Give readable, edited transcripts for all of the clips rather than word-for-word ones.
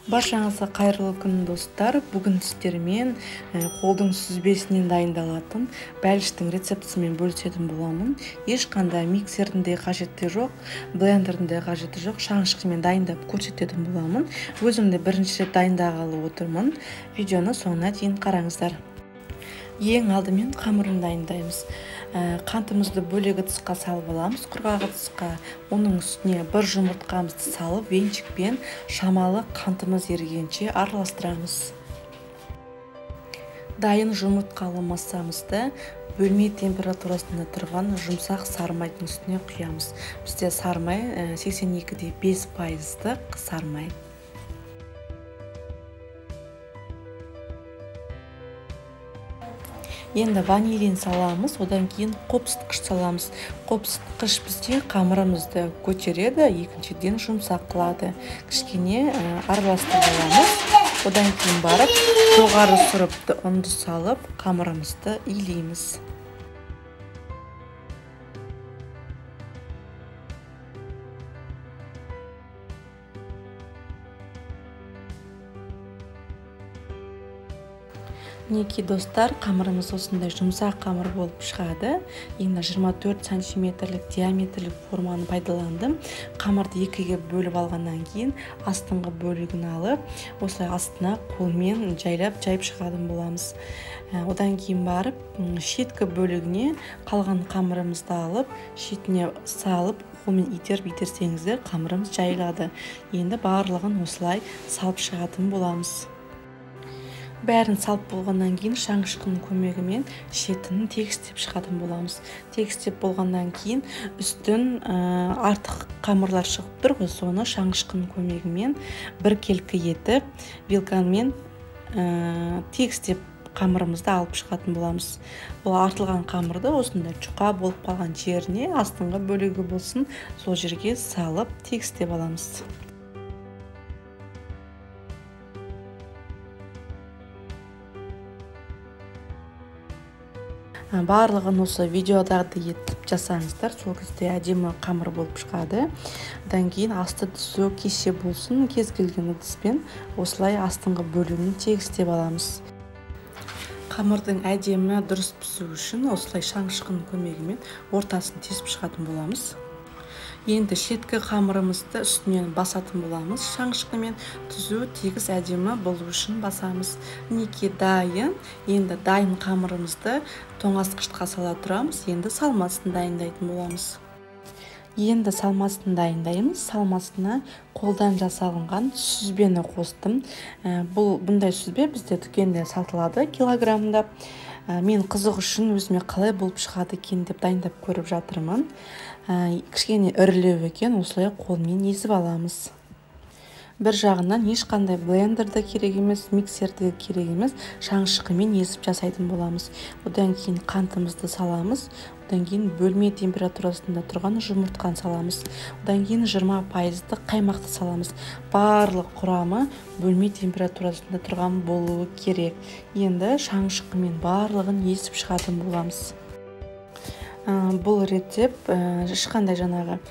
Баршаңызға қайырлы күн достар. Бүгін сіздермен қолдың сүзбесінен дайындалатын бәліштің рецептісімен бөлісетін боламын. Ешқандай миксердің де қажеті жоқ, блендердің де қажеті жоқ. Шаңышқымен дайындап көрсететін боламын. Өзім де бірінші рет дайындағалы отырмын. Видеоны соңына дейін қараңыздар. Ең алдымен қамырын дайындаймыз. Қантымызды бөлек ыдысқа салып аламыз, құрғақ ыдысқа. Оның үстіне бір жұмыртқамызды салып, венчикпен шамалы қантымыз ерігенше араластырамыз. Дайын жұмыртқалы массамызды бөлме температурасында тұрған жұмсақ сары майдың үстіне құямыз. Бізде сары май 82,5% сары май. Енді ванилин саламыз, одан кейін қопсытқыш саламыз. Қопсытқыш бізде қамырымызды көтереді, екіншіден жұмсақ қылады. Кішкене араластырып аламыз. Одан кейін барып, жоғары сұрыпты ұнды салып, қамырымызды илейміз. Мінекей достар, қамырымыз осындай жұмсақ қамыр болып шығады. Енді 24 сантиметрлік диаметрлік форманы пайдаландым. Қамырды екіге бөліп алғаннан кейін астыңғы бөлігін алып, осылай астына қолмен жайып шығатын боламыз. Одан кейін барып, шеткі бөлігіне қалған қамырымызды алып, шетіне салып, қолмен итерсеңіздер, қамырымыз жайылады. Енді барлығын осылай салып шығатын боламыз. Бәрін салып болғаннан кейін шаңышқының көмегімен шетін тегістеп шығатын боламыз. Тегістеп болғаннан кейін үстін артық қамырлар шығып тұр ғой, соны шаңышқының көмегімен біркелкі етіп, вилкамен тегістеп қамырымызды алып шығатын боламыз. Бұл артылған қамырды осындай жұқа болып қалған жеріне, астыңғы бөлігі болсын, сол жерге салып тегістеп аламыз. Барлығын осы видеодағыдай етіп жасаңыздар, сол кезде әдемі қамыр болып шығады. Одан кейін асты түсу кесе болсын, кез келген ыдыспен осылай астыңғы бөлігін тегістеп аламыз. Қамырдың әдемі дұрыс пісу үшін осылай шаңышқының көмегімен ортасын тесіп шығатын боламыз. Енді шеткі қамырымызды үстінен басатын боламыз. Шаңышқымен түзу тегіс әдемі болу үшін басамыз. Мінекей дайын. Енді дайын қамырымызды тоңазытқышқа сала тұрамыз. Енді салмасын дайындайтын боламыз. Енді салмасын дайындаймыз. Салмасына қолдан жасалынған сүзбені қостым. Бұндай сүзбе бізде дүкенде сатылады килограммда. Мен қызық үшін өзіме қалай болып шығады екен деп дайындап көріп жатырмын. Кішкене ірілеу екен, осылай қолмен езіп аламыз. Бір жағынан ешқандай блендерді керек емес, миксерді керек емес, шаңышқымен езіп жасайтын боламыз. Одан кейін қантымызды саламыз. Одан кейін бөлме температурасында тұрған жұмыртқаны саламыз. Одан кейін 20% қаймақты саламыз. Барлық құрамы бөлме температурасында тұрған болуы керек. Енді шаңышқымен барлығын езіп шығатын боламыз. Бұл рецепт ешқандай жаңағы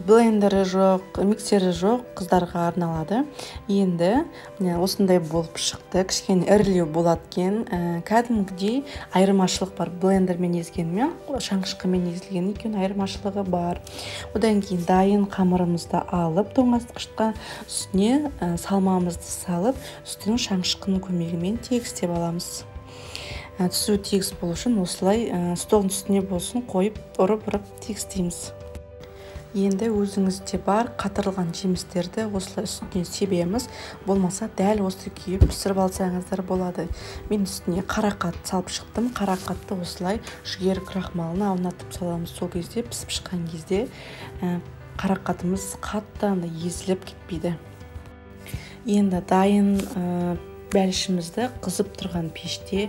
блендері жоқ, миксері жоқ қыздарға арналады. Енді осындай болып шықты. Кішкене ірілеу болады екен. Кәдімгідей айырмашылық бар. Блендермен езгенмен шаңышқымен езілген екен айырмашылығы бар. Одан кейін дайын қамырымызды алып, тоңазытқышқа үстіне салмамызды салып, үстін шаңышқының көмегімен тегістеп аламыз. Түсу тегіс болу үшін осылай столдың үстіне болсын қойып, ұрып тегістейміз. Енді өзіңізде бар қатырылған жемістерді осылай үстіне себеміз. Болмаса дәл осы күйіп пісіріп алсаңыздар болады. Мен үстіне қарақат салып шықтым. Қарақатты осылай жүгері крахмалына аунатып саламыз. Сол кезде пісіп шыққан кезде қарақатымыз қатты езіліп кетпейді. Енді дайын бәлішімізді қызып тұрған пеште,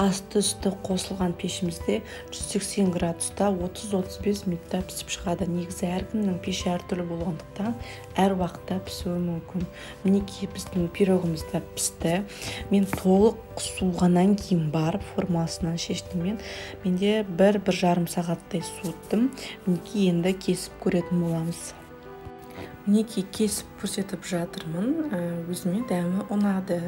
асты-үсті қосылған пешімізде 180 градуста 30-35 минутта пісіп шығады. Негізі әркімнің пеші әртүрлі болғандықтан әр уақытта пісуі мүмкін. Мінекей біздің пирогымыз да пісті. Мен толық суығаннан кейін барып формасынан шештім. Менде бір жарым сағаттай суыттым. Мінекей енді кесіп көретін боламыз. мінекей кесіп көрсетіп жатырмын. Өзіме дәмі ұнады.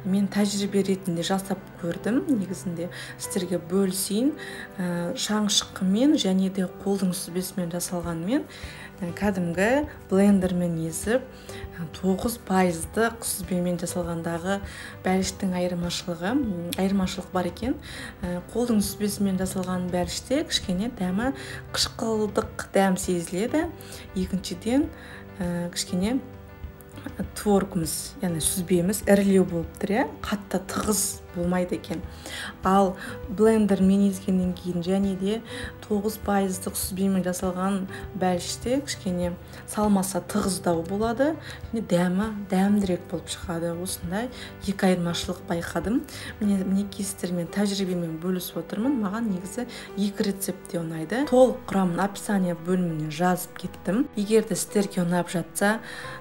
Мен тәжірибе ретінде жасап көрдім. Негізінде сіздерге бөлісейін. Шаңшыққымен және де қолдың сүзбесімен жасалғанмен кәдімгі блендермен езіп 9% сүзбемен жасалғандағы бәліштің айырмашылық бар екен. Қолдың сүзбесімен жасалған бәліште кішкене дәмі қышқылдық дәм сезіледі. Екіншіден кішкене творогымыз, яғни сүзбеміз ірілеу болып тұр, қатты тығыз болмайды екен. Ал блендермен езгеннен кейін және де 9% сүзбемен жасалған бәліште кішкене салмасы тығыздау болады және дәмдірек болып шығады. Осындай екі айырмашылық байқадым. Мінекей сіздермен тәжірибемен бөлісіп отырмын. Маған негізі екі рецепт те ұнайды. Толық құрамын описание бөліміне жазып кеттім. Егер де сіздерге ұнап жатса,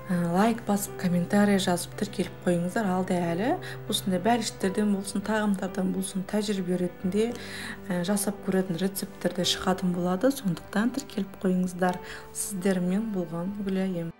лайк басып, комментарий жазып тіркеліп қойыңыздар. Алда әлі осындай бәліштерден болсын, тағамдардан болсын, тәжірибе ретінде жасап көретін рецепттерде шығатын болады. Сондықтан тіркеліп қойыңыздар. Сіздермен болған Гүлайым.